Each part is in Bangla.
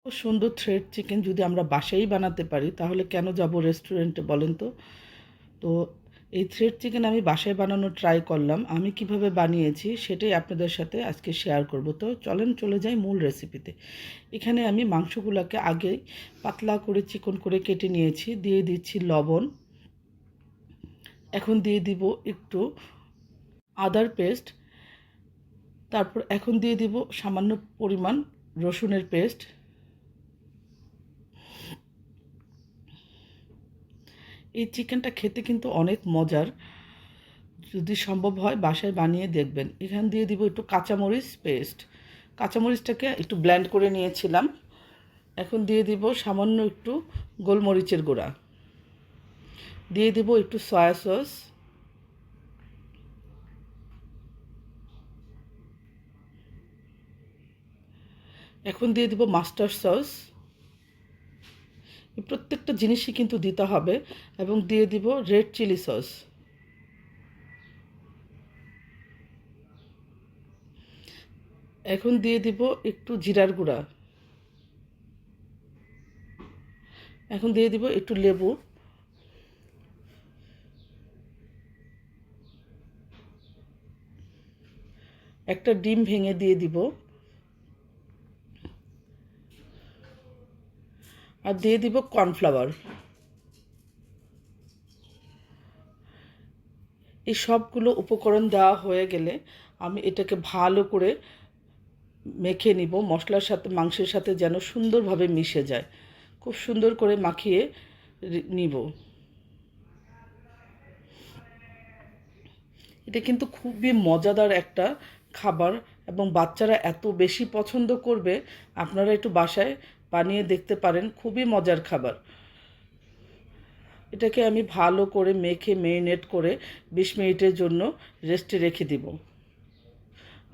সুন্দর থ্রেড চিকেন যদি আমরা বাসায় বানাতে পারি তাহলে কেন যাব রেস্টুরেন্টে বলেন তো? তো এই থ্রেড চিকেন আমি বাসায় বানানোর ট্রাই করলাম। আমি কিভাবে বানিয়েছি সেটাই আপনাদের সাথে আজকে শেয়ার করব। তো চলেন চলে যাই মূল রেসিপিতে। এখানে আমি মাংসগুলোকে আগেই পাতলা করে চিকন করে কেটে নিয়েছি। দিয়ে দিচ্ছি লবণ। এখন দিয়ে দিব একটু আদার পেস্ট। তারপর এখন দিয়ে দিব সামান্য পরিমাণ রসুনের পেস্ট। এই চিকেনটা খেতে কিন্তু অনেক মজার। যদি সম্ভব হয় বাসায় বানিয়ে দেখবেন। এখানে দিয়ে দিব একটু কাঁচামরিচ পেস্ট। কাঁচামরিচটাকে একটু ব্লেন্ড করে নিয়েছিলাম। এখন দিয়ে দিব সামান্য একটু গোলমরিচের গুঁড়া। দিয়ে দিব একটু সয়া সস। এখন দিয়ে দিব মাস্টার্ড সস। এই প্রত্যেকটা জিনিসই কিন্তু দিতে হবে। এবং দিয়ে দিব রেড চিলি সস। এখন দিয়ে দিব একটু জিরার গুঁড়া। এখন দিয়ে দিব একটু লেবু। একটা ডিম ভেঙে দিয়ে দিব। আর দিয়ে দিব কর্নফ্লাওয়ার। এই সবগুলো উপকরণ দেওয়া হয়ে গেলে আমি এটাকে ভালো করে মেখে নিব মশলার সাথে, মাংসের সাথে যেন সুন্দরভাবে মিশে যায়। খুব সুন্দর করে মাখিয়ে নিব। এটা কিন্তু খুবই মজাদার একটা খাবার এবং বাচ্চারা এত বেশি পছন্দ করবে। আপনারা একটু বাসায় বানিয়ে দেখতে পারেন, খুবই মজার খাবার। এটাকে আমি ভালো করে মেখে মেরিনেট করে 20 মিনিটের জন্য রেস্টে রেখে দিব।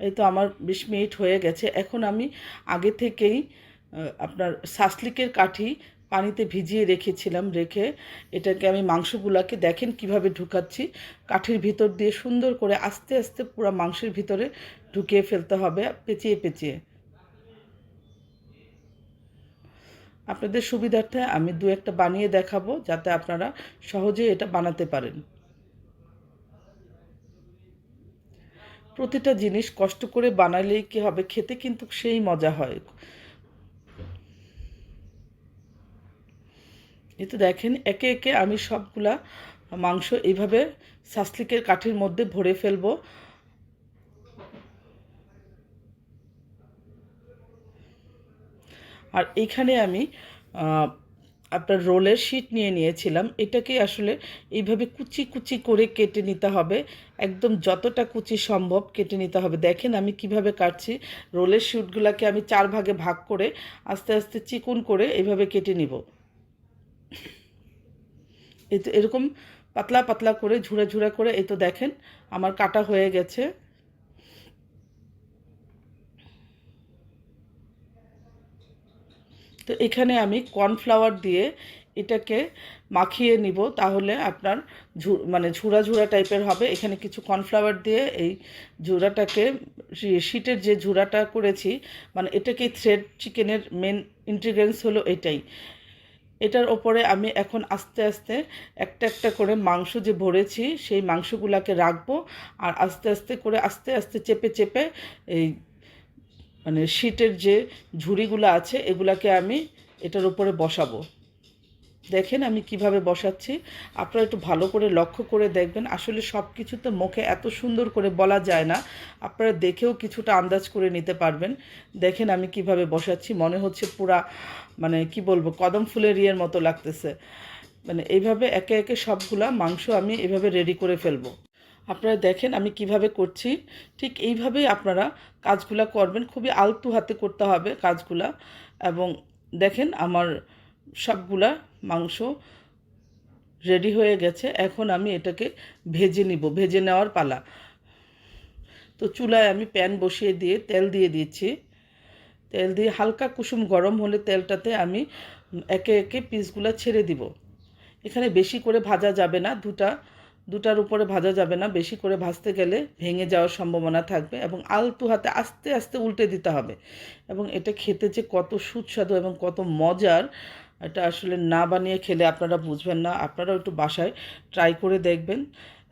এই তো আমার 20 মিনিট হয়ে গেছে। এখন আমি আগে থেকেই আপনার সাসলিকের কাঠি পানিতে ভিজিয়ে রেখেছিলাম। রেখে এটাকে আমি মাংসগুলোকে দেখেন কিভাবে ঢুকাচ্ছি। কাঠির ভিতর দিয়ে সুন্দর করে আস্তে আস্তে পুরো মাংসের ভিতরে ঢুকিয়ে ফেলতে হবে, পেঁচিয়ে পেঁচিয়ে। আপনাদের সুবিধার্থে আমি দু একটা বানিয়ে দেখাবো যাতে আপনারা সহজে এটা বানাতে পারেন। প্রতিটা জিনিস কষ্ট করে বানালেই কি হবে, খেতে কিন্তু সেই মজা হয়। এই তো দেখেন একে একে আমি সবগুলা মাংস এইভাবে সাসলিকের কাঠির মধ্যে ভরে ফেলবো। আর এইখানে আমি আপনার রোলের শিট নিয়ে নিয়েছিলাম। এটাকে আসলে এইভাবে কুচি কুচি করে কেটে নিতে হবে। একদম যতটা কুচি সম্ভব কেটে নিতে হবে। দেখেন আমি কিভাবে কাটছি। রোলের শিটগুলোকে আমি 4 ভাগে ভাগ করে আস্তে আস্তে চিকন করে এইভাবে কেটে নিব। এই তো এরকম পাতলা পাতলা করে ঝুড়া ঝুড়া করে এই তো দেখেন আমার কাটা হয়ে গেছে। তো এখানে আমি কর্নফ্লাওয়ার দিয়ে এটাকে মাখিয়ে নিব, তাহলে আপনার মানে ঝুড়া ঝুড়া টাইপের হবে। এখানে কিছু কর্নফ্লাওয়ার দিয়ে এই ঝুড়াটাকে, শিটের যে ঝুড়াটা করেছি, মানে এটাকে থ্রেড চিকেনের মেন ইনগ্রিডিয়েন্টস হলো এটাই। এটার ওপরে আমি এখন আস্তে আস্তে একটা একটা করে মাংস যে ভরেছি সেই মাংসগুলোকে রাখবো। আর আস্তে আস্তে করে আস্তে আস্তে চেপে চেপে এই মানে শীটের যে ঝুড়িগুলো আছে এগুলাকে আমি এটার উপরে বসাবো। দেখেন আমি কিভাবে বসাচ্ছি। আপনারা একটু ভালো করে লক্ষ্য করে দেখবেন। আসলে সব কিছু তো মুখে এত সুন্দর করে বলা যায় না, আপনারা দেখেও কিছুটা আন্দাজ করে নিতে পারবেন। দেখেন আমি কিভাবে বসাচ্ছি, মনে হচ্ছে পুরা মানে কি বলবো, কদম ফুলের ইয়ের মতো লাগতেছে। মানে এইভাবে একে একে সবগুলা মাংস আমি এভাবে রেডি করে ফেলবো। আপনারা দেখেন আমি কিভাবে করছি, ঠিক এইভাবেই আপনারা কাজগুলা করবেন। খুবই আলতু হাতে করতে হবে কাজগুলা। এবং দেখেন আমার সবগুলা মাংস রেডি হয়ে গেছে। এখন আমি এটাকে ভেজে নিব, ভেজে নেওয়ার পালা। তো চুলায় আমি প্যান বসিয়ে দিয়ে তেল দিয়ে দিচ্ছি। তেল দিয়ে হালকা কুসুম গরম হলে তেলটাতে আমি একে একে পিসগুলা ছেড়ে দিব। এখানে বেশি করে ভাজা যাবে না, দুটা দুটার উপরে ভাজা যাবে না, বেশি করে ভাজতে গেলে ভেঙে যাওয়ার সম্ভাবনা থাকবে এবং আলতু হাতে আস্তে আস্তে উল্টে দিতে হবে। এবং এটা খেতে যে কত সুস্বাদু এবং কত মজার, এটা আসলে না বানিয়ে খেলে আপনারা বুঝবেন না। আপনারাও একটু বাসায় ট্রাই করে দেখবেন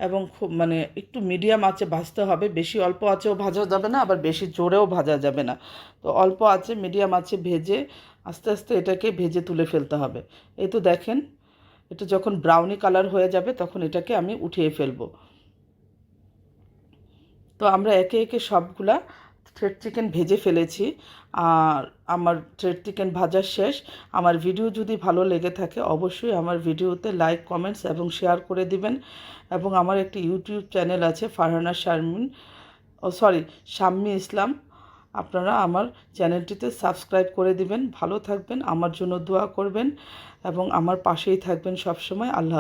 এবং খুব মানে একটু মিডিয়াম আঁচে ভাজতে হবে, বেশি অল্প আঁচেও ভাজা যাবে না, আবার বেশি জোরেও ভাজা যাবে না। তো অল্প আঁচে মিডিয়াম আঁচে ভেজে আস্তে আস্তে এটাকে ভেজে তুলে ফেলতে হবে। এই তো দেখেন, এটা যখন ব্রাউনি কালার হয়ে যাবে তখন এটাকে আমি উঠিয়ে ফেলবো। তো আমরা একে একে সবগুলা থ্রেড চিকেন ভেজে ফেলেছি, আর আমার থ্রেড চিকেন ভাজা শেষ। আমার ভিডিও যদি ভালো লেগে থাকে অবশ্যই আমার ভিডিওতে লাইক, কমেন্টস এবং শেয়ার করে দিবেন। এবং আমার একটি ইউটিউব চ্যানেল আছে ফারহানা শারমিন, শাম্মী ইসলাম, আপনারা আমার চ্যানেলটিতে সাবস্ক্রাইব করে দিবেন। ভালো থাকবেন, আমার জন্য দোয়া করবেন এবং আমার পাশেই থাকবেন সবসময়। আল্লাহ।